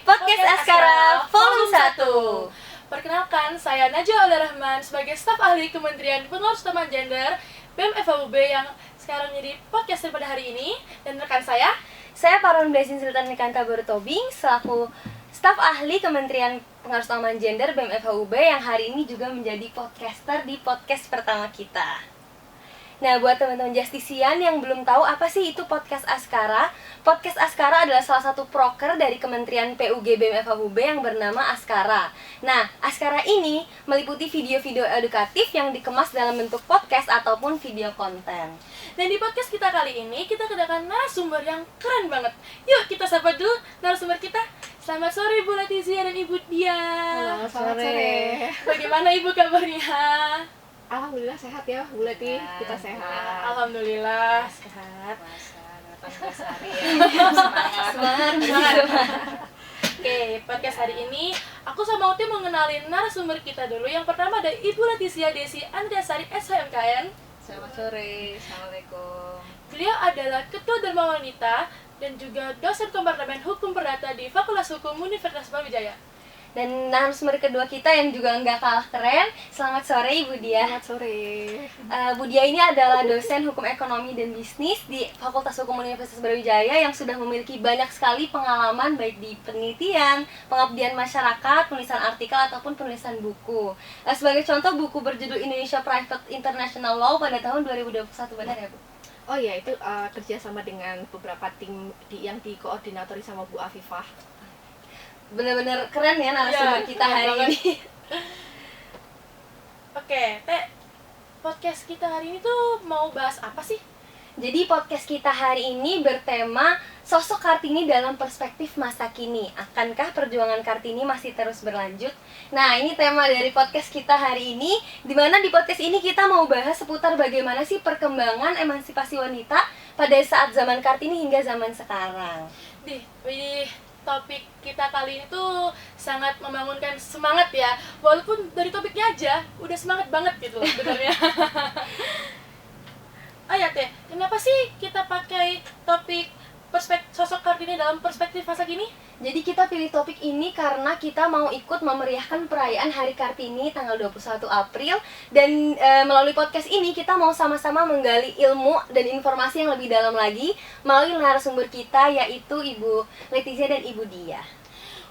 Podcast Askara Volume 1. Perkenalkan, saya Najwa Aulia Rahman sebagai staf ahli Kementerian Pengurus Utama Gender BEM FHUB yang sekarang menjadi podcaster pada hari ini. Dan rekan saya Parun Blessing Sultan Nikanta Borotobing selaku staf ahli Kementerian Pengurus Utama Gender BEM FHUB yang hari ini juga menjadi podcaster di podcast pertama kita. Nah, buat teman-teman Justisian yang belum tahu apa sih itu Podcast Askara adalah salah satu proker dari Kementerian PUG BEM FHUB yang bernama Askara. Nah, Askara ini meliputi video-video edukatif yang dikemas dalam bentuk podcast ataupun video konten. Dan di podcast kita kali ini, kita kedatangan narasumber yang keren banget. Yuk kita sapa dulu narasumber kita. Selamat sore Ibu Letizia dan Ibu Dia. Selamat sore. Bagaimana Ibu kabarnya? Alhamdulillah sehat ya Bu Leti, kita sehat. Alhamdulillah sehat. 18 hari ya. Semangat. Oke, podcast hari ini aku sama Uti mau ngenalin narasumber kita dulu. Yang pertama ada Ibu Letizia Desi Andreasari SHMKN. Selamat sore, Assalamualaikum. Beliau adalah Ketua Dharma Wanita dan juga dosen Kompartemen Hukum Perdata di Fakultas Hukum Universitas Brawijaya. Dan narasumber kedua kita yang juga nggak kalah keren. Selamat sore Ibu Dia. Selamat sore. Bu Dia ini adalah dosen Hukum Ekonomi dan Bisnis di Fakultas Hukum Universitas Brawijaya yang sudah memiliki banyak sekali pengalaman baik di penelitian, pengabdian masyarakat, penulisan artikel ataupun penulisan buku. Sebagai contoh buku berjudul Indonesia Private International Law pada tahun 2021, benar ya Bu? Oh iya, itu kerjasama dengan beberapa tim yang dikoordinatori sama Bu Afifah. Bener-bener keren ya narasumber kita hari banget. ini. Oke, podcast kita hari ini tuh mau bahas apa sih? Jadi podcast kita hari ini bertema sosok Kartini dalam perspektif masa kini. Akankah perjuangan Kartini masih terus berlanjut? Nah, ini tema dari podcast kita hari ini, dimana di podcast ini kita mau bahas seputar bagaimana sih perkembangan emansipasi wanita pada saat zaman Kartini hingga zaman sekarang. Topik kita kali ini tuh sangat membangunkan semangat ya. Walaupun dari topiknya aja udah semangat banget gitu loh sebenarnya. Oh ya Teh, kenapa sih kita pakai topik sosok Kartini dalam perspektif masa kini? Jadi kita pilih topik ini karena kita mau ikut memeriahkan perayaan Hari Kartini tanggal 21 April. Dan melalui podcast ini kita mau sama-sama menggali ilmu dan informasi yang lebih dalam lagi melalui narasumber kita yaitu Ibu Letizia dan Ibu Dia.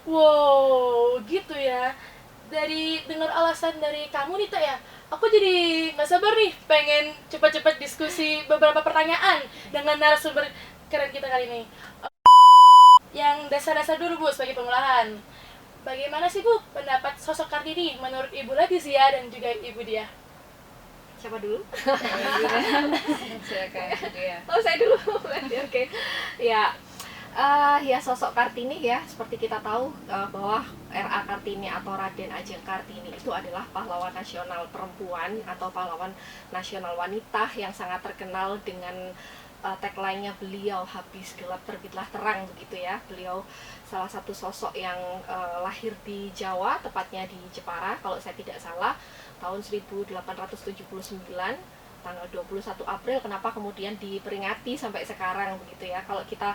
Wow, gitu ya. Dari dengar alasan dari kamu nih Teh ya, aku jadi gak sabar nih pengen cepat-cepat diskusi beberapa pertanyaan dengan narasumber keren kita kali ini. Yang dasar-dasar dulu Bu sebagai pemulahan. Bagaimana sih Bu pendapat sosok Kartini menurut Ibu Letizia dan juga Ibu Dia? Siapa dulu? Silakan ya. Oh, saya dulu. Oke. Ya. Ya sosok Kartini ya, seperti kita tahu bahwa R.A. Kartini atau Raden Ajeng Kartini itu adalah pahlawan nasional perempuan atau pahlawan nasional wanita yang sangat terkenal dengan tagline-nya beliau habis gelap terbitlah terang begitu ya. Beliau salah satu sosok yang lahir di Jawa, tepatnya di Jepara kalau saya tidak salah, tahun 1879 tanggal 21 April. Kenapa kemudian diperingati sampai sekarang begitu ya. Kalau kita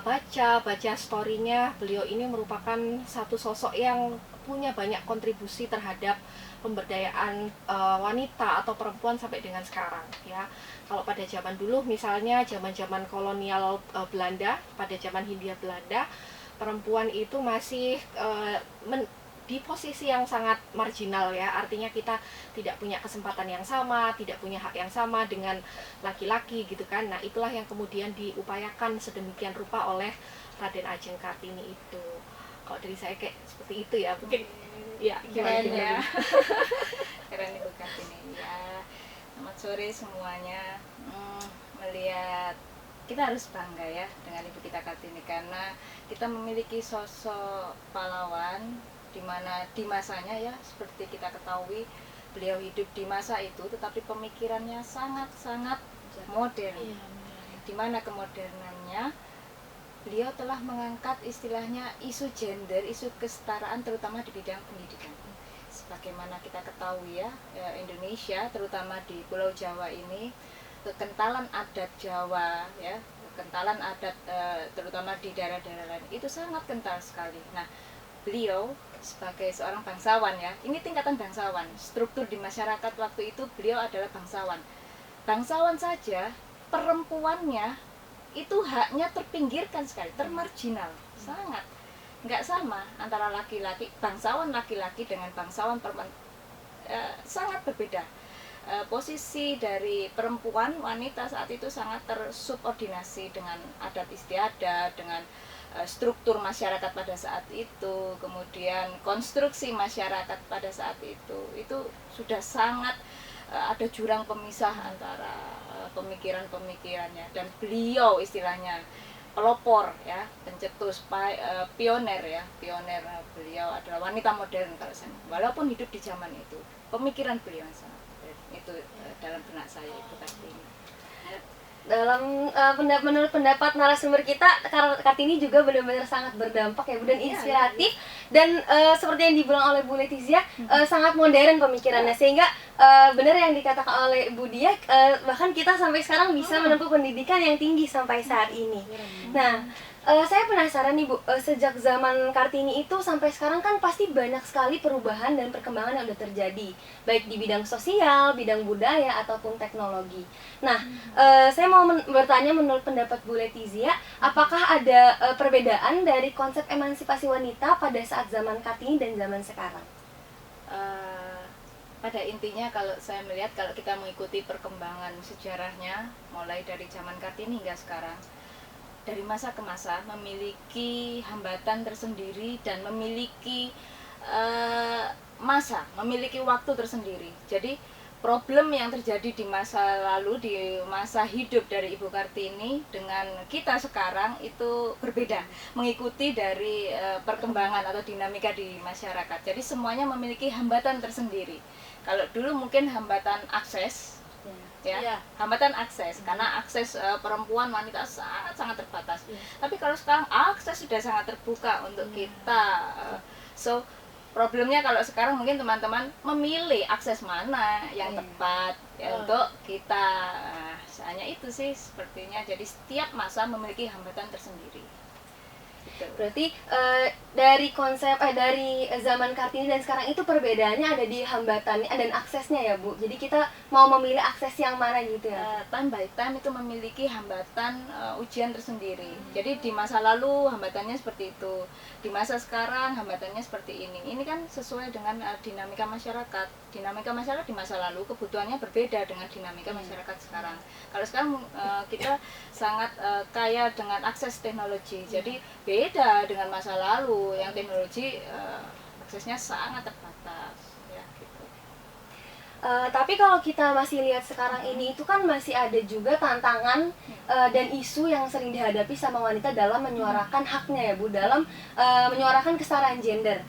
baca story-nya, beliau ini merupakan satu sosok yang punya banyak kontribusi terhadap pemberdayaan wanita atau perempuan sampai dengan sekarang ya. Kalau pada zaman dulu misalnya zaman kolonial Belanda, pada zaman Hindia Belanda, perempuan itu masih di posisi yang sangat marginal ya, artinya kita tidak punya kesempatan yang sama, tidak punya hak yang sama dengan laki-laki gitu kan. Nah itulah yang kemudian diupayakan sedemikian rupa oleh Raden Ajeng Kartini itu. Kalau dari saya kayak seperti itu ya, mungkin ya Keren gimana? ya. Keren Ibu Kartini ya. Selamat sore semuanya. Melihat kita harus bangga ya dengan Ibu kita Kartini karena kita memiliki sosok pahlawan di mana di masanya ya, seperti kita ketahui beliau hidup di masa itu tetapi pemikirannya sangat-sangat modern. Di mana kemodernannya beliau telah mengangkat istilahnya isu gender, isu kesetaraan terutama di bidang pendidikan. Sebagaimana kita ketahui ya, Indonesia terutama di Pulau Jawa ini kekentalan adat Jawa ya, kekentalan adat terutama di daerah-daerah lain itu sangat kental sekali. Nah, beliau sebagai seorang bangsawan ya, ini tingkatan bangsawan, struktur di masyarakat waktu itu beliau adalah bangsawan. Bangsawan saja perempuannya itu haknya terpinggirkan sekali, termarginal, sangat nggak sama antara laki-laki, bangsawan laki-laki dengan bangsawan perempuan, sangat berbeda. Posisi dari perempuan wanita saat itu sangat tersubordinasi dengan adat istiadat, dengan struktur masyarakat pada saat itu, kemudian konstruksi masyarakat pada saat itu sudah sangat ada jurang pemisah antara pemikiran-pemikirannya, dan beliau istilahnya pelopor ya, pencetus, pioner ya, pioner. Beliau adalah wanita modern kalau saya, walaupun hidup di zaman itu, pemikiran beliau sangat itu dalam benak saya itu Kartini. Dalam menurut pendapat narasumber kita, Kartini juga benar-benar sangat berdampak ya Bu, dan inspiratif, dan seperti yang dibilang oleh Bu Letizia, sangat modern pemikirannya, sehingga benar yang dikatakan oleh Bu Dia, bahkan kita sampai sekarang bisa menempuh pendidikan yang tinggi sampai saat ini. Nah, saya penasaran nih Bu, sejak zaman Kartini itu sampai sekarang kan pasti banyak sekali perubahan dan perkembangan yang udah terjadi, baik di bidang sosial, bidang budaya, ataupun teknologi. Nah, saya mau bertanya menurut pendapat Bu Letizia, apakah ada perbedaan dari konsep emansipasi wanita pada saat zaman Kartini dan zaman sekarang? Pada intinya kalau saya melihat, kalau kita mengikuti perkembangan sejarahnya mulai dari zaman Kartini hingga sekarang, dari masa ke masa memiliki hambatan tersendiri dan memiliki memiliki waktu tersendiri. Jadi problem yang terjadi di masa lalu, di masa hidup dari Ibu Kartini dengan kita sekarang itu berbeda, mengikuti dari perkembangan atau dinamika di masyarakat. Jadi semuanya memiliki hambatan tersendiri. Kalau dulu mungkin hambatan akses, ya, hambatan akses, karena akses perempuan wanita sangat terbatas. Tapi kalau sekarang akses sudah sangat terbuka untuk kita. So problemnya kalau sekarang mungkin teman-teman memilih akses mana yang tepat ya, untuk kita. Hanya itu sih sepertinya. Jadi setiap masa memiliki hambatan tersendiri. Berarti dari konsep dari zaman Kartini dan sekarang itu perbedaannya ada di hambatannya dan aksesnya ya Bu. Jadi kita mau memilih akses yang mana gitu ya. Time by time itu memiliki hambatan ujian tersendiri. Jadi di masa lalu hambatannya seperti itu, di masa sekarang hambatannya seperti ini. Ini kan sesuai dengan dinamika masyarakat. Dinamika masyarakat di masa lalu kebutuhannya berbeda dengan dinamika masyarakat sekarang. Kalau sekarang kita sangat kaya dengan akses teknologi. Jadi beda dengan masa lalu yang teknologi aksesnya sangat terbatas ya, gitu. Tapi kalau kita masih lihat sekarang ini itu kan masih ada juga tantangan dan isu yang sering dihadapi sama wanita dalam menyuarakan haknya ya Bu, dalam menyuarakan kesetaraan gender.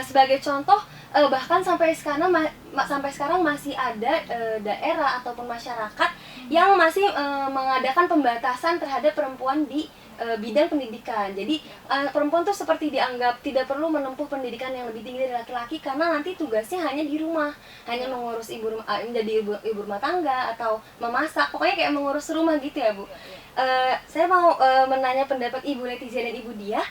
Sebagai contoh, bahkan sampai sekarang masih ada daerah ataupun masyarakat yang masih mengadakan pembatasan terhadap perempuan di bidang pendidikan. Jadi perempuan tuh seperti dianggap tidak perlu menempuh pendidikan yang lebih tinggi dari laki-laki karena nanti tugasnya hanya di rumah, hanya mengurus menjadi ibu rumah tangga atau memasak, pokoknya kayak mengurus rumah gitu ya Bu. Saya mau menanya pendapat Ibu Letizia dan Ibu Dia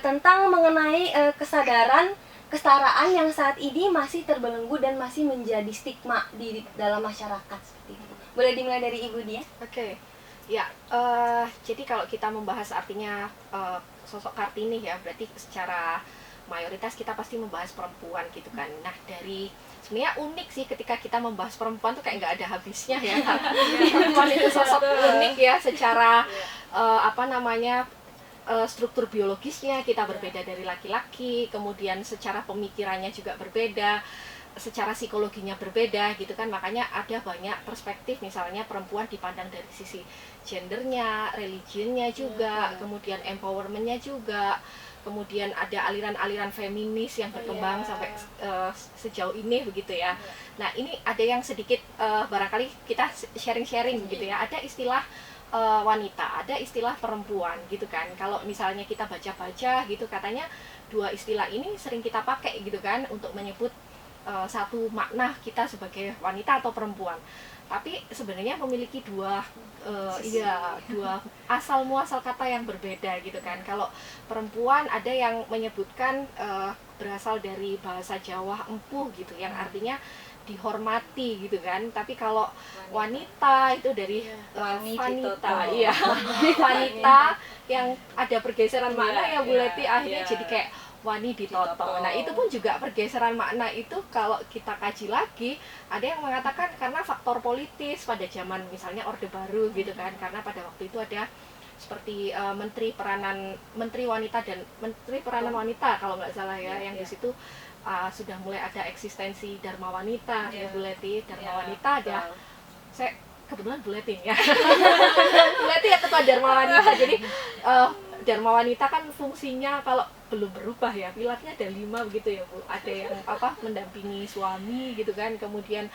tentang mengenai kesadaran kesetaraan yang saat ini masih terbelenggu dan masih menjadi stigma di dalam masyarakat seperti itu. Boleh dimulai dari Ibu Dia? Oke. Ya, jadi kalau kita membahas artinya sosok Kartini ya, berarti secara mayoritas kita pasti membahas perempuan gitu kan. Nah, dari sebenarnya unik sih ketika kita membahas perempuan tuh kayak nggak ada habisnya ya. Perempuan itu sosok unik ya, secara struktur biologisnya kita berbeda dari laki-laki, kemudian secara pemikirannya juga berbeda, secara psikologinya berbeda gitu kan. Makanya ada banyak perspektif, misalnya perempuan dipandang dari sisi gendernya, religionnya juga, kemudian empowermentnya juga, kemudian ada aliran-aliran feminis yang berkembang sampai sejauh ini begitu ya. Nah, ini ada yang sedikit barangkali kita sharing-sharing gitu ya. Ada istilah wanita, ada istilah perempuan gitu kan. Kalau misalnya kita baca-baca gitu, katanya dua istilah ini sering kita pakai gitu kan untuk menyebut satu makna kita sebagai wanita atau perempuan, tapi sebenarnya memiliki dua dua asal muasal kata yang berbeda gitu kan. Kalau perempuan ada yang menyebutkan berasal dari bahasa Jawa empuh gitu, yang artinya dihormati gitu kan. Tapi kalau wanita itu dari wanita, iya wanita yang ada pergeseran makna ya Bu Leti, akhirnya jadi kayak wani ditoto. Nah itu pun juga pergeseran makna itu kalau kita kaji lagi, ada yang mengatakan karena faktor politis pada zaman misalnya Orde Baru gitu kan, karena pada waktu itu ada seperti menteri wanita dan menteri peranan wanita kalau nggak salah ya, yang di situ sudah mulai ada eksistensi Dharma Wanita ya Bu Leti. Dharma Wanita ada, saya kebetulan Bu Leti ya Bu Leti ya ketua Dharma Wanita. Jadi Dharma Wanita kan fungsinya kalau belum berubah ya, pilarnya ada 5 begitu ya Bu. Ada yang mendampingi suami gitu kan, kemudian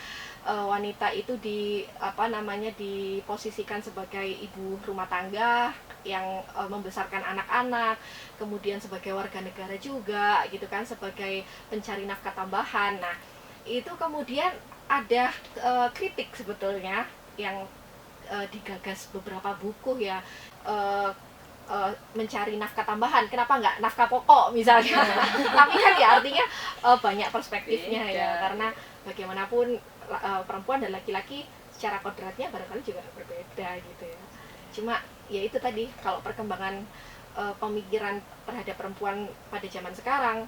wanita itu diposisikan sebagai ibu rumah tangga yang membesarkan anak-anak, kemudian sebagai warga negara juga gitu kan, sebagai pencari nafkah tambahan. Nah itu kemudian ada kritik sebetulnya yang digagas beberapa buku ya, mencari nafkah tambahan, kenapa nggak nafkah pokok misalnya. Tapi kan ya artinya banyak perspektifnya ya, karena bagaimanapun perempuan dan laki-laki secara kodratnya barangkali juga berbeda gitu ya. Cuma ya itu tadi, kalau perkembangan pemikiran terhadap perempuan pada zaman sekarang,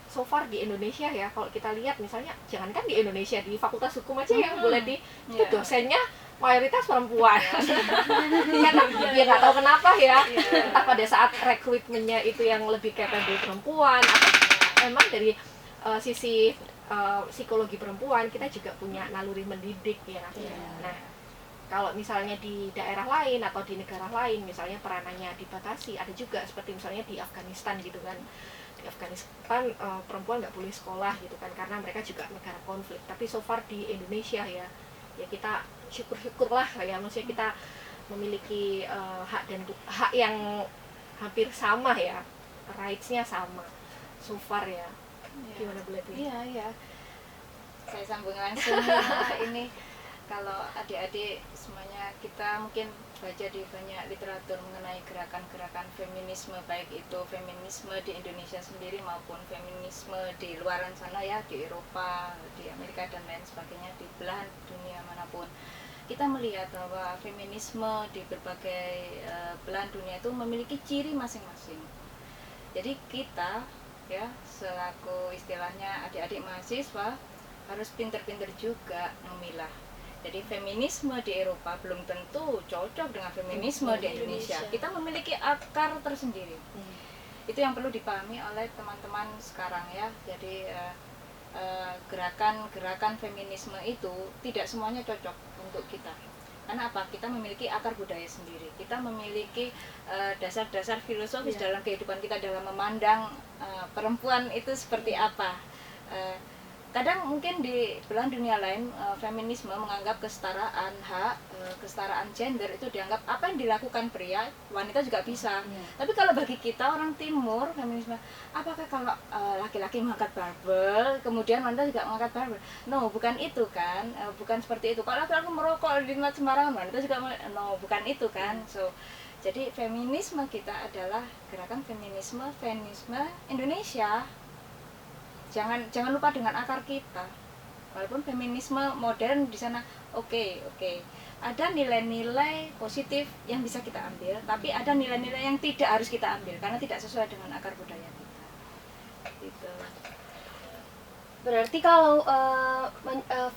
so far di Indonesia ya, kalau kita lihat misalnya, jangankan di Indonesia, di Fakultas Hukum aja yang boleh itu dosennya mayoritas perempuan. Kan ya nggak tahu kenapa ya, entah pada saat rekrutmennya itu yang lebih capable perempuan, atau memang dari sisi psikologi perempuan kita juga punya naluri mendidik ya. Nah kalau misalnya di daerah lain atau di negara lain misalnya peranannya dibatasi, ada juga seperti misalnya di Afghanistan gitu kan. Di Afghanistan perempuan nggak boleh sekolah gitu kan, karena mereka juga negara konflik. Tapi so far di Indonesia ya kita syukur-syukurlah ya, maksudnya kita memiliki hak yang hampir sama ya, rights-nya sama so far ya. Gimana Bu Leti? Iya. Saya sambung langsung ini, kalau adik-adik semuanya, kita mungkin baca di banyak literatur mengenai gerakan-gerakan feminisme, baik itu feminisme di Indonesia sendiri maupun feminisme di luaran sana ya, di Eropa, di Amerika dan lain sebagainya, di belahan dunia manapun. Kita melihat bahwa feminisme di berbagai belahan dunia itu memiliki ciri masing-masing. Jadi kita ya selaku istilahnya adik-adik mahasiswa harus pinter-pinter juga memilah. Jadi feminisme di Eropa belum tentu cocok dengan feminisme di Indonesia. Kita memiliki akar tersendiri. Itu yang perlu dipahami oleh teman-teman sekarang ya. Jadi gerakan-gerakan feminisme itu tidak semuanya cocok untuk kita. Karena apa? Kita memiliki akar budaya sendiri. Kita memiliki dasar-dasar filosofis dalam kehidupan kita, dalam memandang perempuan itu seperti apa. Kadang mungkin di belahan dunia lain feminisme menganggap kesetaraan hak, kesetaraan gender itu dianggap apa yang dilakukan pria, wanita juga bisa. Tapi kalau bagi kita orang timur, feminisme, apakah kalau laki-laki mengangkat barbel, kemudian wanita juga mengangkat barbel? No, bukan itu kan, bukan seperti itu. Kalau laki-laki merokok di tempat sembarangan, wanita juga no, bukan itu kan. So, jadi feminisme kita adalah gerakan feminisme Indonesia. Jangan lupa dengan akar kita. Walaupun feminisme modern di sana oke. Ada nilai-nilai positif yang bisa kita ambil, tapi ada nilai-nilai yang tidak harus kita ambil karena tidak sesuai dengan akar budaya kita. Gitu. Berarti kalau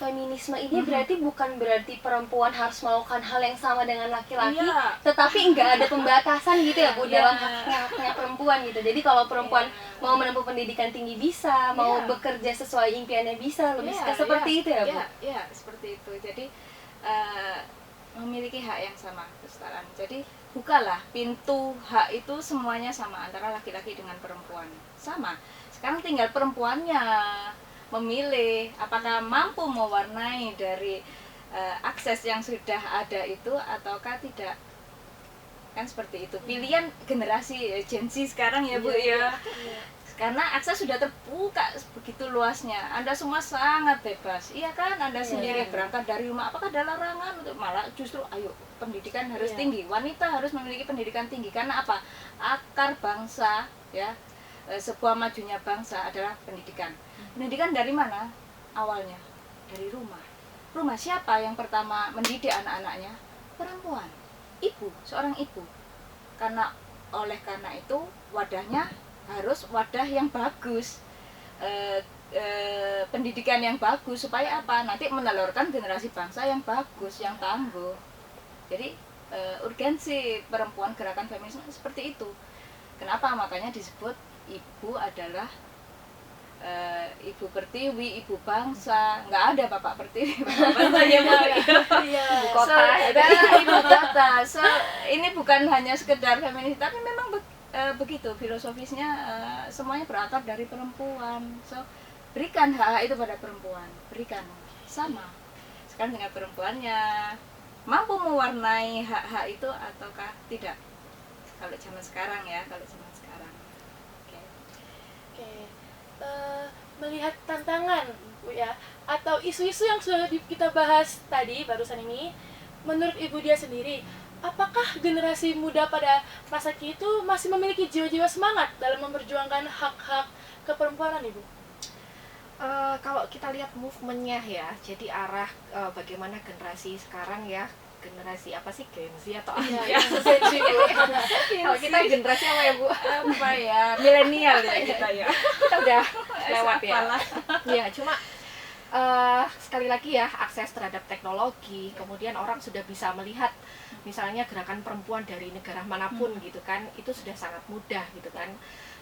feminisme ini berarti bukan berarti perempuan harus melakukan hal yang sama dengan laki-laki, tetapi nggak ada pembatasan gitu ya Bu dalam haknya perempuan gitu. Jadi kalau perempuan mau menempuh pendidikan tinggi bisa, mau bekerja sesuai impiannya bisa, lebih seperti itu ya Bu? Iya, seperti itu. Jadi memiliki hak yang sama, kesetaraan. Jadi bukalah pintu hak itu semuanya sama antara laki-laki dengan perempuan. Sama. Sekarang tinggal perempuannya memilih apakah mampu mewarnai dari akses yang sudah ada itu ataukah tidak. Kan seperti itu. Pilihan generasi Gen Z sekarang ya Bu ya. karena akses sudah terbuka begitu luasnya. Anda semua sangat bebas, iya kan? Anda sendiri berangkat dari rumah, apakah ada larangan untuk, malah justru ayo pendidikan harus tinggi, wanita harus memiliki pendidikan tinggi. Karena apa? Akar bangsa ya, sebuah majunya bangsa adalah pendidikan. Pendidikan dari mana awalnya? Dari rumah. Rumah siapa yang pertama mendidik anak-anaknya? Perempuan, ibu, seorang ibu. Karena itu wadahnya harus wadah yang bagus, pendidikan yang bagus, supaya apa? Nanti menelurkan generasi bangsa yang bagus, yang tangguh. Jadi urgensi perempuan, gerakan feminisme seperti itu. Kenapa? Makanya disebut ibu adalah ibu pertiwi, ibu bangsa. Nggak ada bapak pertiwi, bapak bangsa ya, Ibu kota. Ibu kota. So ini bukan hanya sekedar feminis, tapi memang begitu filosofisnya, semuanya berakar dari perempuan. So berikan hak itu pada perempuan, berikan sama. Sekarang dengan perempuannya mampu mewarnai hak-hak itu ataukah tidak? Kalau zaman sekarang ya, kalau zaman sekarang. Oke. Melihat tantangan Bu ya, atau isu-isu yang sudah kita bahas tadi barusan ini, menurut Ibu dia sendiri, apakah generasi muda pada masa kini itu masih memiliki jiwa-jiwa semangat dalam memperjuangkan hak-hak keperempuanan, Ibu? Kalau kita lihat movementnya ya, jadi arah bagaimana generasi sekarang ya, generasi apa sih, Gen Z atau apa ya? Kalau kita generasi apa ya Bu? Apa ya, milenial ya kita ya. Kita udah lewat ya. Ya, cuma sekali lagi ya, akses terhadap teknologi, kemudian orang sudah bisa melihat misalnya gerakan perempuan dari negara manapun gitu kan, itu sudah sangat mudah gitu kan,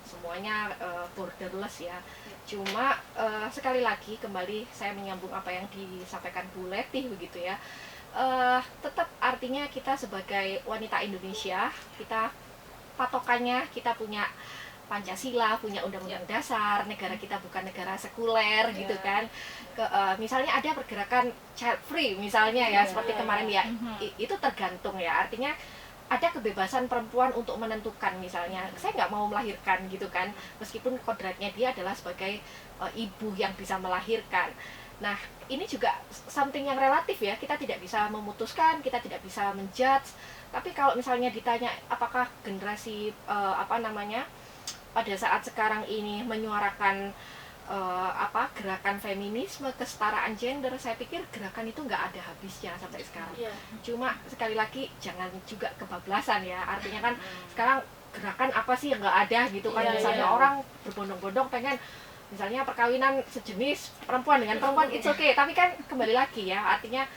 semuanya borderless ya. Cuma sekali lagi kembali saya menyambung apa yang disampaikan Bu Leti begitu ya, tetap artinya kita sebagai wanita Indonesia, kita patokannya kita punya Pancasila, punya undang-undang dasar, negara kita bukan negara sekuler gitu kan. Misalnya ada pergerakan child free misalnya ya, seperti kemarin ya, itu tergantung ya, artinya ada kebebasan perempuan untuk menentukan, misalnya saya nggak mau melahirkan gitu kan, meskipun kodratnya dia adalah sebagai ibu yang bisa melahirkan. Nah ini juga something yang relatif ya, kita tidak bisa memutuskan, kita tidak bisa menjudge. Tapi kalau misalnya ditanya apakah generasi pada saat sekarang ini menyuarakan gerakan feminisme, kesetaraan gender, saya pikir gerakan itu nggak ada habisnya sampai sekarang. Cuma sekali lagi jangan juga kebablasan ya, artinya kan sekarang gerakan apa sih yang nggak ada gitu kan, misalnya orang berbondong-bondong pengen misalnya perkawinan sejenis perempuan dengan perempuan, it's okay, tapi kan kembali lagi ya, artinya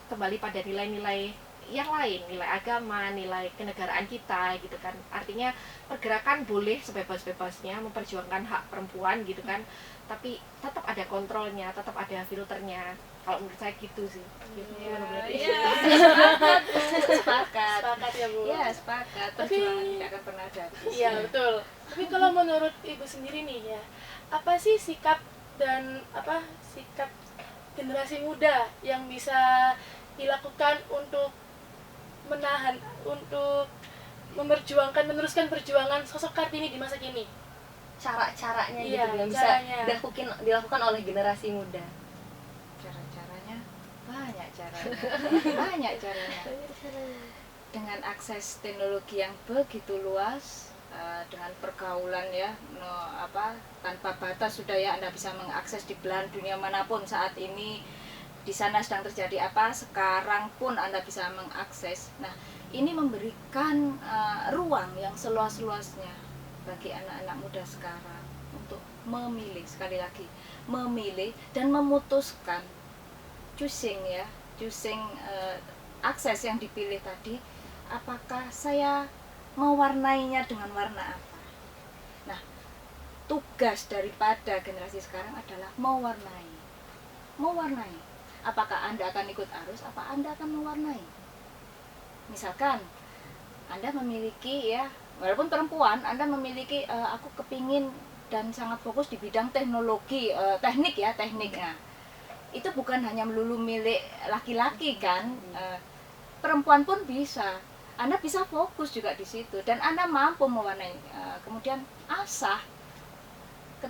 kembali pada nilai-nilai yang lain, nilai agama, nilai kenegaraan kita gitu kan. Artinya pergerakan boleh sebebas-bebasnya memperjuangkan hak perempuan gitu kan, tapi tetap ada kontrolnya, tetap ada filternya. Kalau menurut saya gitu sih. Sepakat Ya Bu. Iya, sepakat. Tapi tidak akan pernah ada habis. Iya betul. Tapi kalau menurut Ibu sendiri nih ya, apa sih sikap generasi muda yang bisa dilakukan untuk meneruskan perjuangan sosok Kartini di masa kini? Cara-caranya Iya, gitu yang bisa dilakukan oleh generasi muda. Cara-caranya banyak caranya. Dengan akses teknologi yang begitu luas, dengan pergaulan ya, tanpa batas sudah ya, Anda bisa mengakses di belahan dunia manapun saat ini. Di sana sedang terjadi apa, sekarang pun Anda bisa mengakses. Nah, ini memberikan ruang yang seluas-luasnya bagi anak-anak muda sekarang untuk memilih, sekali lagi, memilih dan memutuskan, choosing akses yang dipilih tadi, apakah saya mewarnainya dengan warna apa. Nah, tugas daripada generasi sekarang adalah mewarnai. Apakah Anda akan ikut arus, apa Anda akan mewarnai? Misalkan Anda memiliki ya, walaupun perempuan, Anda memiliki aku kepingin dan sangat fokus di bidang teknologi, teknik. Nah, itu bukan hanya melulu milik laki-laki kan, perempuan pun bisa. Anda bisa fokus juga di situ dan Anda mampu mewarnai. Kemudian asah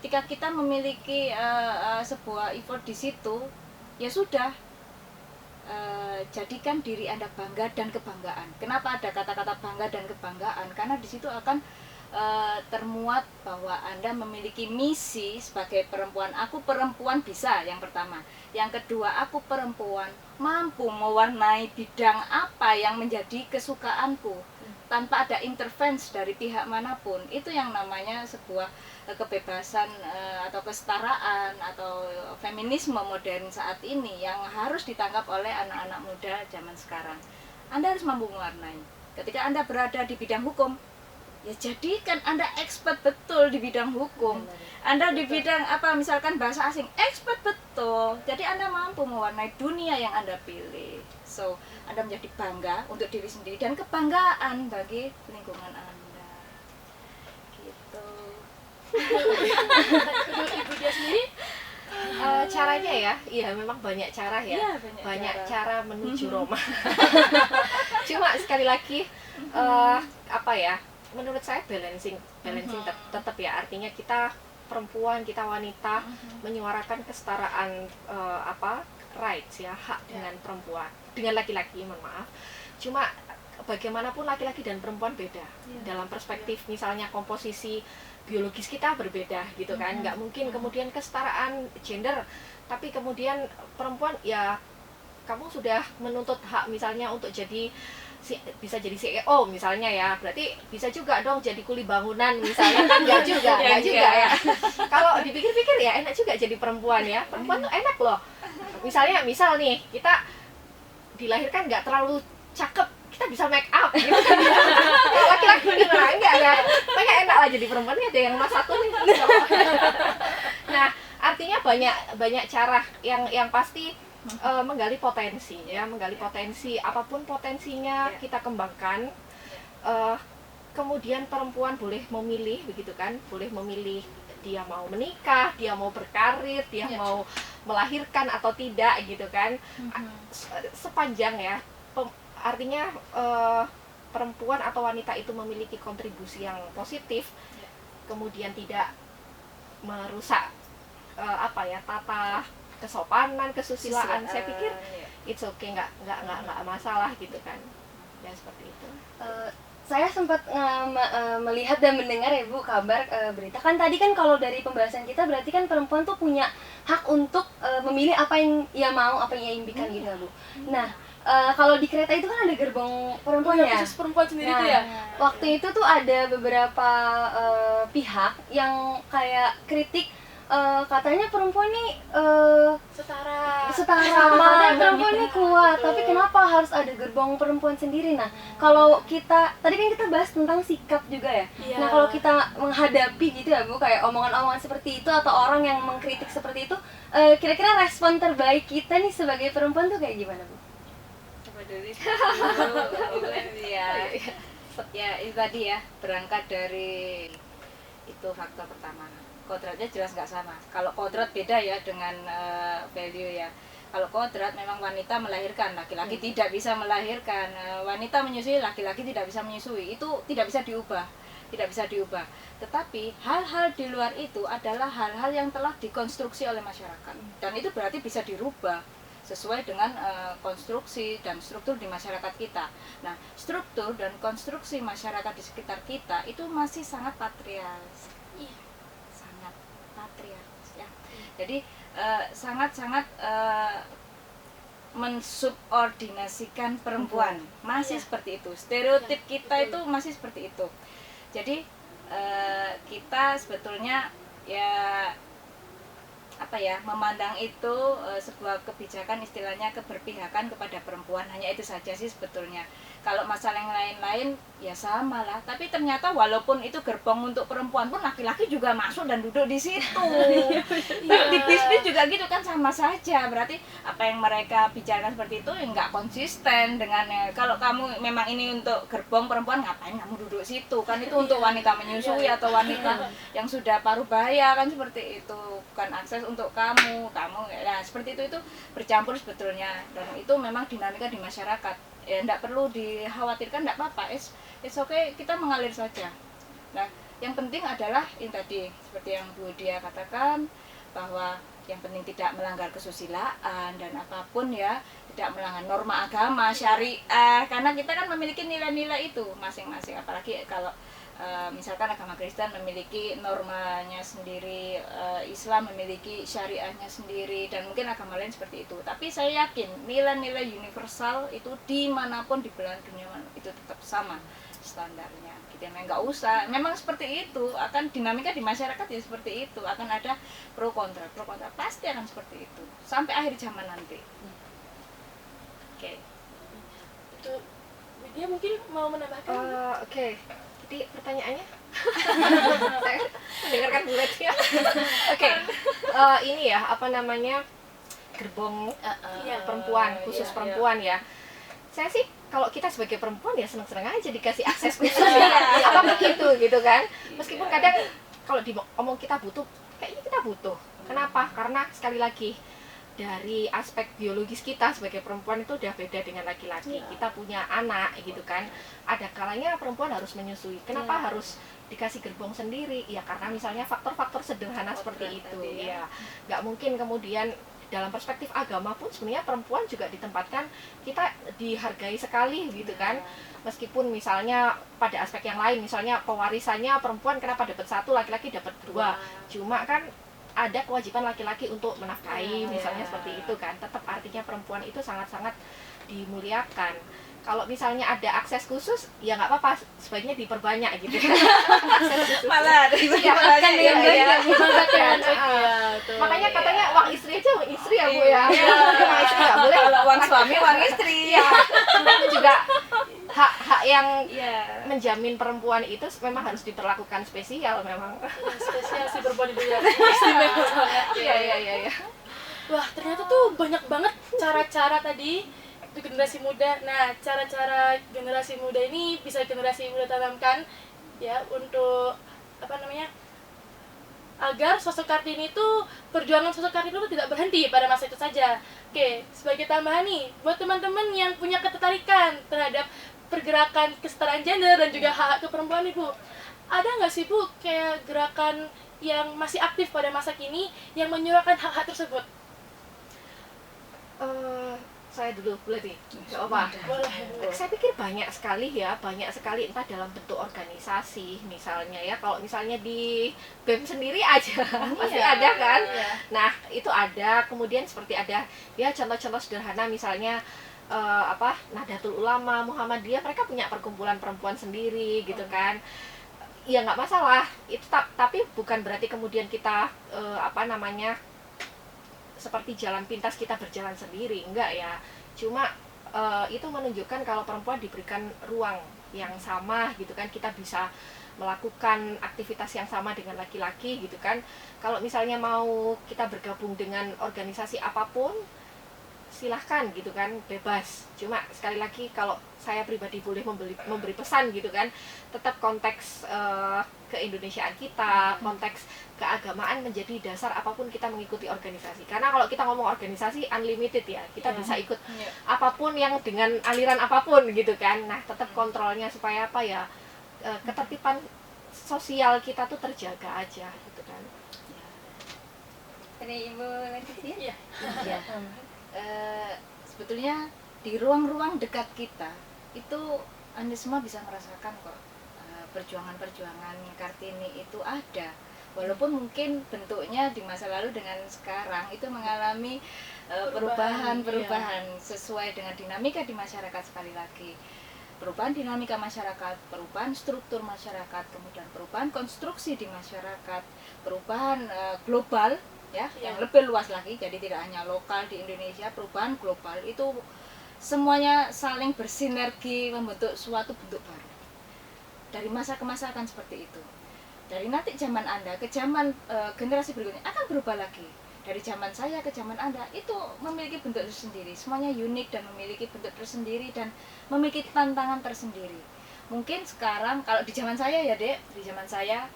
ketika kita memiliki sebuah effort di situ, ya sudah, jadikan diri Anda bangga dan kebanggaan. Kenapa ada kata-kata bangga dan kebanggaan? Karena di situ akan termuat bahwa Anda memiliki misi sebagai perempuan. Aku perempuan bisa, yang pertama. Yang kedua, aku perempuan mampu mewarnai bidang apa yang menjadi kesukaanku tanpa ada intervensi dari pihak manapun. Itu yang namanya sebuah kebebasan atau kesetaraan atau feminisme modern saat ini yang harus ditangkap oleh anak-anak muda zaman sekarang. Anda harus mampu mewarnai. Ketika Anda berada di bidang hukum, ya jadikan Anda expert betul di bidang hukum. Anda di bidang apa, misalkan bahasa asing, expert betul. Jadi Anda mampu mewarnai dunia yang Anda pilih. So, Anda menjadi bangga untuk diri sendiri dan kebanggaan bagi lingkungan Anda. Gitu. Ibu dia sendiri Caranya ya, iya memang banyak cara ya, Iya, banyak cara menuju Roma. Cuma sekali lagi apa ya, menurut saya balancing tetap ya, artinya kita perempuan, kita wanita menyuarakan kesetaraan rights ya, hak dengan perempuan, dengan laki-laki, mohon maaf. Cuma bagaimanapun laki-laki dan perempuan beda dalam perspektif, misalnya komposisi biologis kita berbeda gitu kan, nggak mungkin kemudian kesetaraan gender tapi kemudian perempuan ya kamu sudah menuntut hak misalnya untuk jadi bisa jadi CEO misalnya ya, berarti bisa juga dong jadi kuli bangunan misalnya kan, nggak juga ya. Kalau dipikir-pikir ya enak juga jadi perempuan ya, perempuan tuh enak loh. Misal nih kita dilahirkan nggak terlalu cakep, kita bisa make up gitu kan. Kalau laki-laki gimana? Enggak ya, makanya enak lah jadi perempuan. Nih ada yang mas satu nih. Nah artinya banyak cara yang pasti menggali potensi ya, menggali potensi apapun potensinya kita kembangkan. Kemudian perempuan boleh memilih begitu kan, boleh memilih dia mau menikah, dia mau berkarir, dia mau melahirkan atau tidak gitu kan. Sepanjang ya artinya perempuan atau wanita itu memiliki kontribusi yang positif, kemudian tidak merusak tata kesopanan, kesusilaan, saya pikir it's okay, nggak masalah gitu kan ya, seperti itu. Saya sempat melihat dan mendengar ya Bu kabar berita kan tadi kan, kalau dari pembahasan kita berarti kan perempuan tuh punya hak untuk memilih apa yang ia mau, apa yang ia impikan gitu ya Bu. Nah kalau di kereta itu kan ada gerbong perempuan ya, khusus perempuan sendiri nah, tuh ya. Waktu itu tuh ada beberapa pihak yang kayak kritik, katanya perempuan nih Setara katanya perempuan nih kuat, tapi kenapa harus ada gerbong perempuan sendiri? Nah kalau kita tadi kan kita bahas tentang sikap juga ya. Nah kalau kita menghadapi gitu ya Bu, kayak omongan-omongan seperti itu atau orang yang mengkritik seperti itu, kira-kira respon terbaik kita nih sebagai perempuan tuh kayak gimana Bu? Ya itu tadi ya, berangkat dari itu faktor pertama, kodratnya jelas nggak sama. Kalau kodrat beda ya dengan value ya. Kalau kodrat memang wanita melahirkan, laki-laki tidak bisa melahirkan, wanita menyusui, laki-laki tidak bisa menyusui, itu tidak bisa diubah. Tetapi hal-hal di luar itu adalah hal-hal yang telah dikonstruksi oleh masyarakat, dan itu berarti bisa dirubah sesuai dengan konstruksi dan struktur di masyarakat kita. Nah, struktur dan konstruksi masyarakat di sekitar kita itu masih sangat patriarkis. Sangat patriarkis ya. Jadi sangat-sangat mensubordinasikan perempuan. Masih seperti itu. Stereotip kita itu masih seperti itu. Jadi kita sebetulnya ya memandang itu sebuah kebijakan, istilahnya keberpihakan kepada perempuan, hanya itu saja sih sebetulnya. Kalau masalah yang lain-lain ya sama lah, tapi ternyata walaupun itu gerbong untuk perempuan pun laki-laki juga masuk dan duduk di situ. Di bisnis juga gitu kan, sama saja. Berarti apa yang mereka bicarakan seperti itu ya nggak konsisten dengan kalau kamu memang ini untuk gerbong perempuan, ngapain kamu duduk situ? Kan itu untuk wanita menyusui atau wanita yang sudah paruh baya kan, seperti itu. Bukan akses untuk kamu ya seperti itu bercampur sebetulnya, dan itu memang dinamika di masyarakat. Ya enggak perlu dikhawatirkan, enggak apa-apa, it's okay, kita mengalir saja. Nah Yang penting adalah yang tadi seperti yang Bu Dia katakan, bahwa yang penting tidak melanggar kesusilaan dan apapun ya, tidak melanggar norma agama, syariah, karena kita kan memiliki nilai-nilai itu masing-masing. Apalagi kalau misalkan agama Kristen memiliki normanya sendiri, Islam memiliki syariahnya sendiri, dan mungkin agama lain seperti itu. Tapi saya yakin nilai-nilai universal itu dimanapun di belahan dunia itu tetap sama standarnya. Nggak usah, memang seperti itu, akan dinamika di masyarakat ya seperti itu, akan ada pro kontra pasti akan seperti itu sampai akhir zaman nanti. Oke. Itu dia mungkin mau menambahkan. Oke. Jadi pertanyaannya saya mendengarkan bulatnya. Oke. Ini ya, apa namanya, gerbong perempuan, khusus perempuan ya. Saya sih kalau kita sebagai perempuan ya senang-senang aja dikasih akses khusus ya, apa begitu gitu kan. Meskipun kadang kalau diomong kita butuh, kayaknya kita butuh. Kenapa? Karena sekali lagi dari aspek biologis kita sebagai perempuan itu udah beda dengan laki-laki. Kita punya anak gitu kan. Ada kalanya perempuan harus menyusui. Kenapa harus dikasih gerbong sendiri? Ya karena misalnya faktor-faktor sederhana seperti itu. Ya, nggak mungkin kemudian dalam perspektif agama pun sebenarnya perempuan juga ditempatkan, kita dihargai sekali gitu kan. Meskipun misalnya pada aspek yang lain, misalnya pewarisannya perempuan kenapa dapat 1, laki-laki dapat 2. Cuma kan ada kewajiban laki-laki untuk menafkahi misalnya seperti itu kan. Tetap artinya perempuan itu sangat-sangat dimuliakan. Kalau misalnya ada akses khusus, ya nggak apa-apa, sebaiknya diperbanyak gitu. Akses khusus. Malah Dimanfaatkan dengan baik. Makanya katanya uang istri aja uang istri ya Bu ya. Uang istri nggak boleh. Kalau uang suami uang istri. Ya. Itu juga hak yang menjamin perempuan itu memang harus diperlakukan spesial memang. Spesial si perempuan itu ya. Istimewa banget. Iya. Wah, ternyata tuh banyak banget cara-cara tadi untuk generasi muda. Nah, cara-cara generasi muda ini bisa generasi muda tanamkan ya untuk apa namanya? Agar sosok Kartini itu, perjuangan sosok Kartini itu tidak berhenti pada masa itu saja. Oke, sebagai tambahan nih, buat teman-teman yang punya ketertarikan terhadap pergerakan kesetaraan gender dan juga hak keperempuan Ibu, ada nggak sih Bu kayak gerakan yang masih aktif pada masa kini yang menyuarakan hak-hak tersebut? Saya dulu boleh nih, nggak apa? Boleh. Saya pikir banyak sekali entah dalam bentuk organisasi misalnya ya. Kalau misalnya di BEM sendiri aja pasti ada kan. Nah itu ada, kemudian seperti ada ya contoh-contoh sederhana misalnya Nahdlatul Ulama, Muhammadiyah, mereka punya perkumpulan perempuan sendiri gitu kan. Ya nggak masalah itu, tapi bukan berarti kemudian kita seperti jalan pintas kita berjalan sendiri, enggak ya. Cuma itu menunjukkan kalau perempuan diberikan ruang yang sama gitu kan, kita bisa melakukan aktivitas yang sama dengan laki-laki gitu kan. Kalau misalnya mau kita bergabung dengan organisasi apapun silahkan gitu kan, bebas. Cuma sekali lagi kalau saya pribadi boleh memberi pesan gitu kan, tetap konteks keindonesiaan kita, konteks keagamaan menjadi dasar apapun kita mengikuti organisasi. Karena kalau kita ngomong organisasi unlimited ya, kita bisa ikut apapun yang dengan aliran apapun gitu kan. Nah tetap kontrolnya supaya apa ya, ketertiban sosial kita tuh terjaga aja gitu kan. Dari Ibu Leticia? Iya. Sebetulnya di ruang-ruang dekat kita itu Anda semua bisa merasakan kok perjuangan-perjuangan Kartini itu ada, walaupun mungkin bentuknya di masa lalu dengan sekarang itu mengalami perubahan sesuai dengan dinamika di masyarakat. Sekali lagi perubahan dinamika masyarakat, perubahan struktur masyarakat, kemudian perubahan konstruksi di masyarakat, perubahan global ya, yang lebih luas lagi, jadi tidak hanya lokal di Indonesia, perubahan global itu semuanya saling bersinergi membentuk suatu bentuk baru. Dari masa ke masa akan seperti itu. Dari nanti zaman Anda ke zaman generasi berikutnya akan berubah lagi. Dari zaman saya ke zaman Anda itu memiliki bentuk tersendiri, semuanya unik dan memiliki bentuk tersendiri dan memiliki tantangan tersendiri. Mungkin sekarang kalau di zaman saya ya Dek, di zaman saya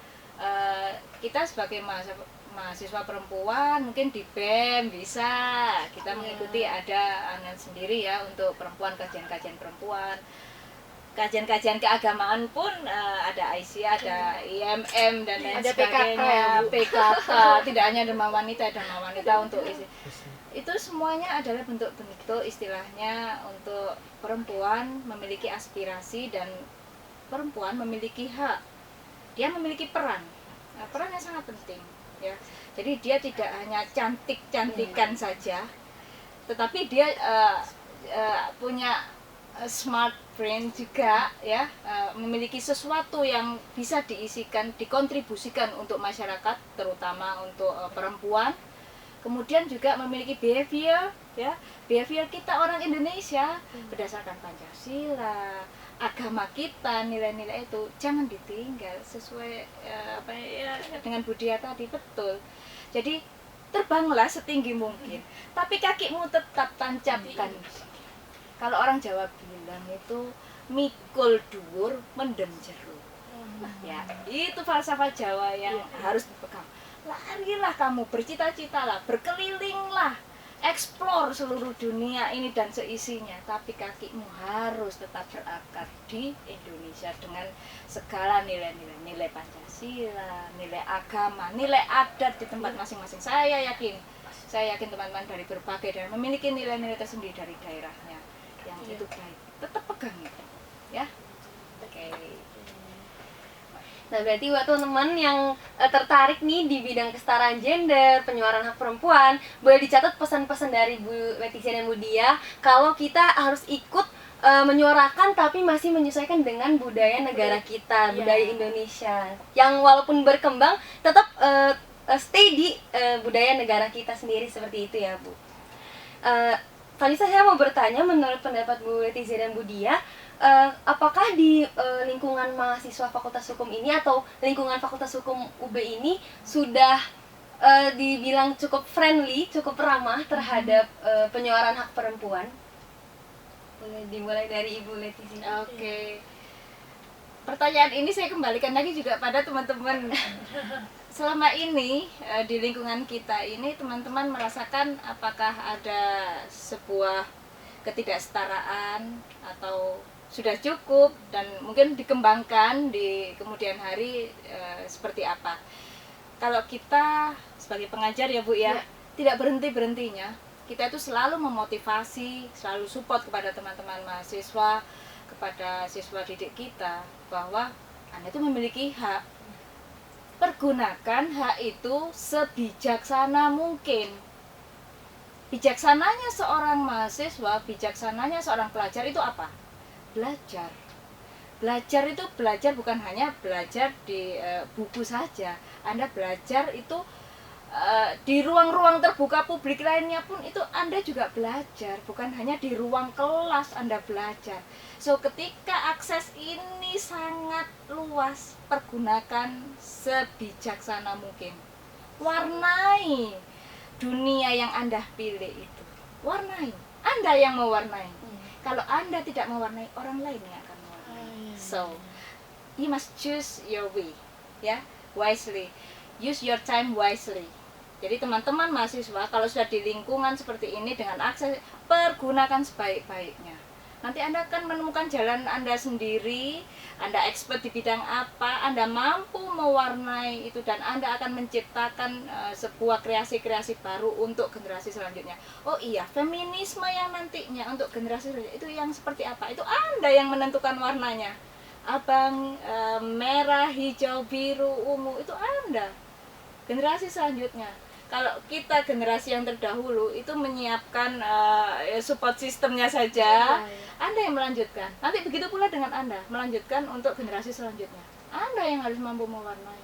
kita sebagai mahasiswa perempuan mungkin di BEM bisa kita mengikuti, ada anan sendiri ya untuk perempuan, kajian-kajian perempuan. kajian-kajian keagamaan pun ada IC, ada IMM dan lain Ada PKK sebagainya, ya, Bu? PKK, tidak hanya Dharma Wanita untuk isi. Itu semuanya adalah bentuk-bentuk istilahnya untuk perempuan memiliki aspirasi dan perempuan memiliki hak. Dia memiliki peran. Nah, peran yang sangat penting ya. Jadi dia tidak hanya cantik-cantikan saja, tetapi dia punya smart brain juga ya, memiliki sesuatu yang bisa diisikan, dikontribusikan untuk masyarakat, terutama untuk perempuan. Kemudian juga memiliki behavior ya, behavior kita orang Indonesia berdasarkan Pancasila, agama kita, nilai-nilai itu jangan ditinggal sesuai dengan budaya tadi, betul. Jadi terbanglah setinggi mungkin, tapi kakimu tetap tancapkan. Kalau orang Jawa bilang itu mikul dhuwur mendem jero. Ya, itu falsafah Jawa yang harus dipegang. Larilah kamu, bercita-citalah, berkelilinglah, eksplor seluruh dunia ini dan seisinya, tapi kakimu harus tetap berakar di Indonesia dengan segala nilai-nilai, nilai Pancasila, nilai agama, nilai adat di tempat masing-masing. Saya yakin teman-teman dari berbagai daerah memiliki nilai-nilai tersendiri dari daerahnya yang itu baik. Tetap pegang itu, ya. Oke. Nah, berarti buat teman-teman yang tertarik nih di bidang kesetaraan gender, penyuaraan hak perempuan, boleh dicatat pesan-pesan dari Bu Leticia dan Bu Dia kalau kita harus ikut menyuarakan tapi masih menyesuaikan dengan budaya negara kita, budaya Indonesia. Yang walaupun berkembang tetap stay di budaya negara kita sendiri, seperti itu ya, Bu. Vanessa, saya mau bertanya, menurut pendapat Bu Leticia dan Bu Dia, apakah di lingkungan mahasiswa Fakultas Hukum ini atau lingkungan Fakultas Hukum UB ini sudah dibilang cukup friendly, cukup ramah terhadap penyuaraan hak perempuan? Boleh dimulai dari Ibu Leticia. Oke. Pertanyaan ini saya kembalikan lagi juga pada teman-teman. Selama ini di lingkungan kita ini teman-teman merasakan apakah ada sebuah ketidaksetaraan atau sudah cukup dan mungkin dikembangkan di kemudian hari seperti apa? Kalau kita sebagai pengajar ya Bu ya, tidak berhenti-berhentinya. Kita itu selalu memotivasi, selalu support kepada teman-teman mahasiswa, kepada siswa didik kita bahwa Anda itu memiliki hak. Pergunakan hak itu sebijaksana mungkin. Bijaksananya seorang mahasiswa, bijaksananya seorang pelajar itu apa? Belajar. Belajar itu belajar bukan hanya belajar di buku saja. Anda belajar itu di ruang-ruang terbuka publik lainnya pun itu Anda juga belajar, bukan hanya di ruang kelas Anda belajar. So ketika akses ini sangat luas, pergunakan sebijaksana mungkin. Warnai dunia yang Anda pilih itu. Warnai. Anda yang mewarnai. Kalau Anda tidak mewarnai, orang lain yang akan mewarnai. So, you must choose your way, ya, wisely. Use your time wisely. Jadi teman-teman mahasiswa kalau sudah di lingkungan seperti ini dengan akses, pergunakan sebaik-baiknya. Nanti Anda akan menemukan jalan Anda sendiri, Anda expert di bidang apa, Anda mampu mewarnai itu dan Anda akan menciptakan sebuah kreasi-kreasi baru untuk generasi selanjutnya. Oh iya, feminisme yang nantinya untuk generasi selanjutnya itu yang seperti apa? Itu Anda yang menentukan warnanya. Abang, merah, hijau, biru, ungu, itu Anda. Generasi selanjutnya. Kalau kita generasi yang terdahulu itu menyiapkan support sistemnya saja, Anda yang melanjutkan. Nanti begitu pula dengan Anda, melanjutkan untuk generasi selanjutnya. Anda yang harus mampu mewarnai.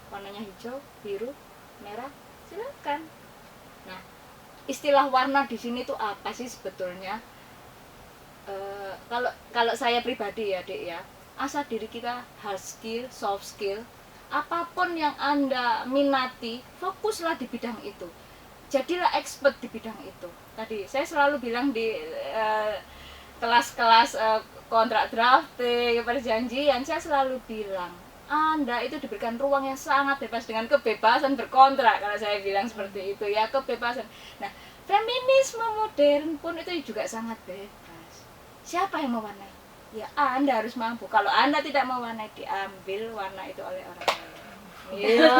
Warnanya hijau, biru, merah, silakan. Nah, istilah warna di sini tuh apa sih sebetulnya? Kalau saya pribadi ya, Dek ya, asal diri kita hard skill, soft skill, apapun yang Anda minati, fokuslah di bidang itu. Jadilah expert di bidang itu. Tadi saya selalu bilang di kelas-kelas kontrak drafting, perjanjian, saya selalu bilang, Anda itu diberikan ruang yang sangat bebas dengan kebebasan berkontrak. Kalau saya bilang seperti itu ya, kebebasan. Nah, feminisme modern pun itu juga sangat bebas. Siapa yang mewarnai? ya Anda harus mampu. Kalau Anda tidak mewarnai, diambil warna itu oleh orang lain. Iya.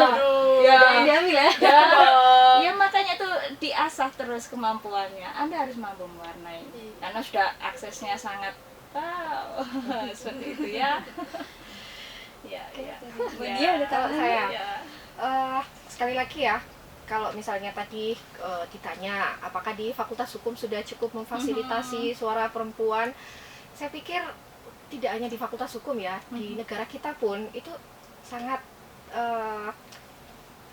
Ya. Yang diambil ya. Jangan dong. Ya makanya tuh diasah terus kemampuannya. Anda harus mampu mewarnai. Karena sudah aksesnya sangat seperti itu ya. Ya, ya. Dia udah tahu saya. Ya. Sekali lagi ya, kalau misalnya tadi ditanya apakah di Fakultas Hukum sudah cukup memfasilitasi suara perempuan, saya pikir tidak hanya di Fakultas Hukum ya, di negara kita pun itu sangat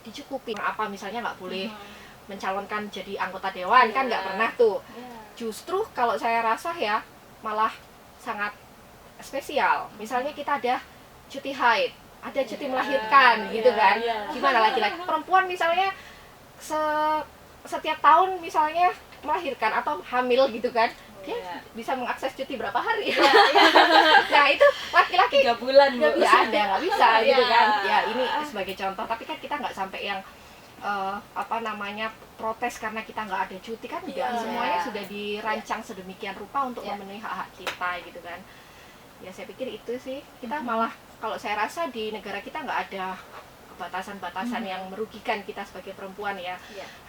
dicukupi. Apa misalnya nggak boleh mencalonkan jadi anggota dewan, kan nggak pernah tuh. Justru kalau saya rasa ya malah sangat spesial. Misalnya kita ada cuti haid, ada cuti melahirkan gitu kan. Gimana laki-laki? Perempuan misalnya setiap tahun misalnya melahirkan atau hamil gitu kan, dia bisa mengakses cuti berapa hari. Nah itu laki-laki 3 bulan nggak bisa gitu kan. Ya ini sebagai contoh, tapi kan kita nggak sampai yang protes karena kita nggak ada cuti kan, enggak. Semuanya sudah dirancang sedemikian rupa untuk memenuhi hak-hak kita gitu kan. Ya saya pikir itu sih, kita malah kalau saya rasa di negara kita nggak ada batasan-batasan yang merugikan kita sebagai perempuan ya.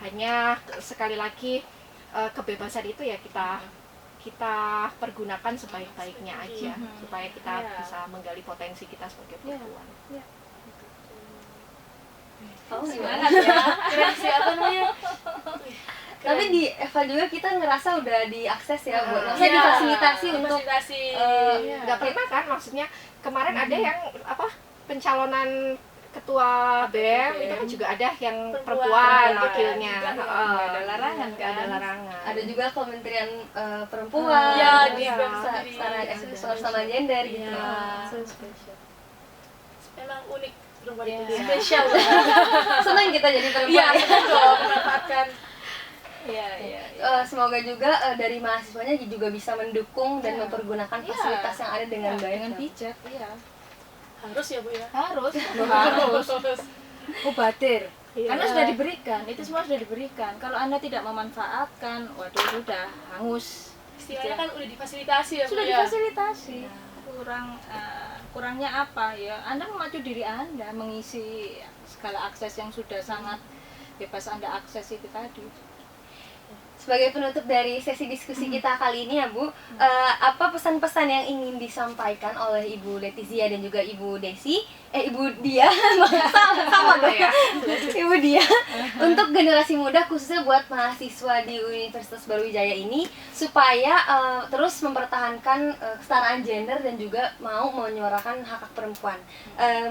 Hanya sekali lagi kebebasan itu ya kita pergunakan sebaik-baiknya aja supaya kita bisa menggali potensi kita sebagai perempuan. Oh, Semangat ya. Keren sih, apa namanya? Tapi di Eva juga kita ngerasa udah diakses ya, Bu. Maksudnya Iya, difasilitasi untuk fasilitasi. Nggak pernah kan, maksudnya kemarin ada yang pencalonan ketua BEM itu kan juga ada yang perempuan wakilnya. Nggak ada larangan Nggak ada kan. larangan. ada juga Kementerian Perempuan, Iya, di terus BEM sendiri. setara sama gender gitu. Iya. Memang unik perempuan Iya. itu, spesial. Senang kita jadi Iya, perempuan. betul dong, memanfaatkan. Iya. Semoga juga dari mahasiswanya juga bisa mendukung dan mempergunakan fasilitas yang ada dengan baik. Dengan bijak, iya. Harus ya, Bu ya. Harus. Harus. Mubadir. Iya. Karena sudah diberikan, itu semua sudah diberikan. Kalau Anda tidak memanfaatkan, waduh sudah hangus. Istilahnya kan udah difasilitasi ya, Bu Sudah ya. difasilitasi. Kurangnya apa ya? Anda memacu diri Anda mengisi segala akses yang sudah sangat bebas Anda akses itu tadi. Sebagai penutup dari sesi diskusi kita kali ini ya Bu, apa pesan-pesan yang ingin disampaikan oleh Ibu Letizia dan juga Ibu Desi, Ibu Dia, sama dong ya, Ibu Dia, untuk generasi muda khususnya buat mahasiswa di Universitas Barujaya ini supaya terus mempertahankan kesetaraan gender dan juga mau menyuarakan hak-hak perempuan.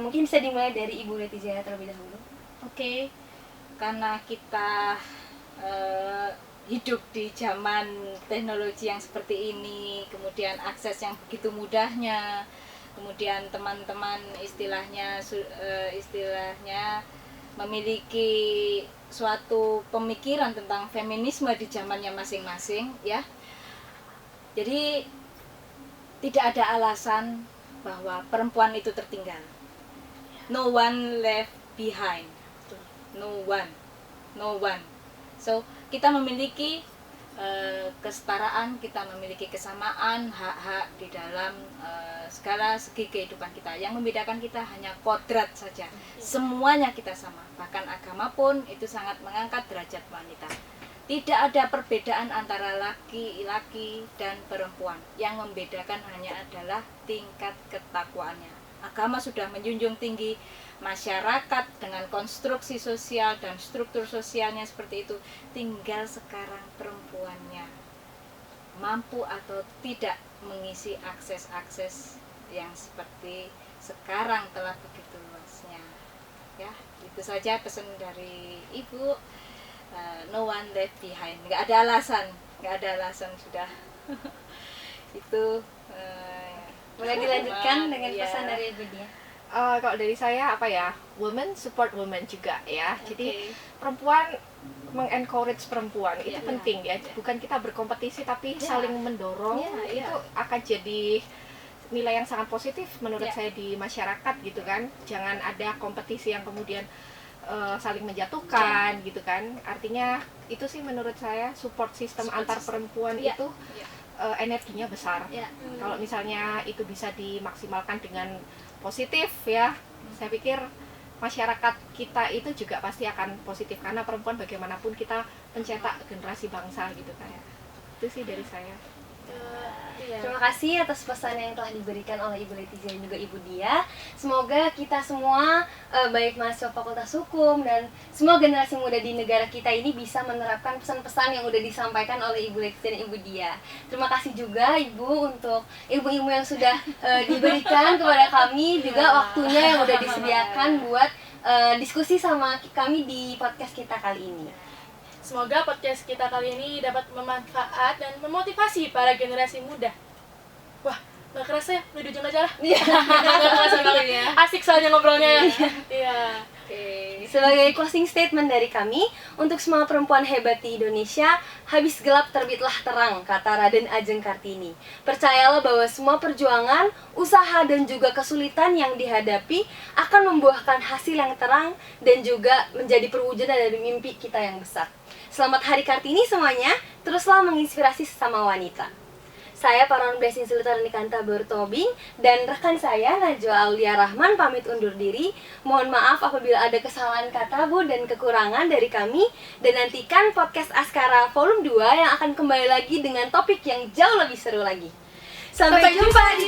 Mungkin bisa dimulai dari Ibu Letizia terlebih dahulu. Oke. Karena kita hidup di zaman teknologi yang seperti ini, kemudian akses yang begitu mudahnya, kemudian teman-teman istilahnya memiliki suatu pemikiran tentang feminisme di zamannya masing-masing ya. Jadi tidak ada alasan bahwa perempuan itu tertinggal. No one left behind. No one. So kita memiliki kesetaraan, kita memiliki kesamaan hak-hak di dalam segala segi kehidupan kita. Yang membedakan kita hanya kodrat saja. Semuanya kita sama. Bahkan agama pun itu sangat mengangkat derajat wanita. Tidak ada perbedaan antara laki-laki dan perempuan. Yang membedakan hanya adalah tingkat ketakwaannya. Agama sudah menjunjung tinggi masyarakat dengan konstruksi sosial dan struktur sosialnya seperti itu. Tinggal sekarang perempuannya mampu atau tidak mengisi akses-akses yang seperti sekarang telah begitu luasnya. Ya, itu saja pesan dari Ibu. No one left behind. Nggak ada alasan sudah. Itu Boleh dilanjutkan dengan pesan dari Ibu Dia. Kalau dari saya women support women juga ya. Jadi perempuan mengencourage perempuan itu penting ya. Bukan kita berkompetisi tapi saling mendorong. Itu akan jadi nilai yang sangat positif menurut saya di masyarakat gitu kan. Jangan ada kompetisi yang kemudian saling menjatuhkan gitu kan. Artinya itu sih menurut saya support system antar perempuan itu energinya besar. Ya. Kalau misalnya itu bisa dimaksimalkan dengan positif ya, saya pikir masyarakat kita itu juga pasti akan positif, karena perempuan bagaimanapun kita pencetak generasi bangsa gitu kan. Itu sih dari saya. Iya. Terima kasih atas pesan yang telah diberikan oleh Ibu Leticia dan juga Ibu Dia. Semoga kita semua, baik mahasiswa Fakultas Hukum dan semua generasi muda di negara kita ini bisa menerapkan pesan-pesan yang udah disampaikan oleh Ibu Leticia dan Ibu Dia. Terima kasih juga Ibu untuk ilmu-ilmu yang sudah diberikan kepada kami, juga waktunya yang udah disediakan buat diskusi sama kami di podcast kita kali ini. Semoga podcast kita kali ini dapat bermanfaat dan memotivasi para generasi muda. Wah, gak kerasa ya, udah di ujung acara. Iya. Gak kerasa banget. Asik soalnya ngobrolnya. Iya. Sebagai closing statement dari kami, untuk semua perempuan hebat di Indonesia, habis gelap terbitlah terang, kata Raden Ajeng Kartini. Percayalah bahwa semua perjuangan, usaha dan juga kesulitan yang dihadapi akan membuahkan hasil yang terang dan juga menjadi perwujudan dari mimpi kita yang besar. Selamat Hari Kartini semuanya, teruslah menginspirasi sesama wanita. Saya Paron Blessing Sultan Nikanta Bertobing dan rekan saya Najwa Aulia Rahman pamit undur diri. Mohon maaf apabila ada kesalahan kata Bu dan kekurangan dari kami, dan nantikan podcast Askara volume 2 yang akan kembali lagi dengan topik yang jauh lebih seru lagi. Sampai jumpa di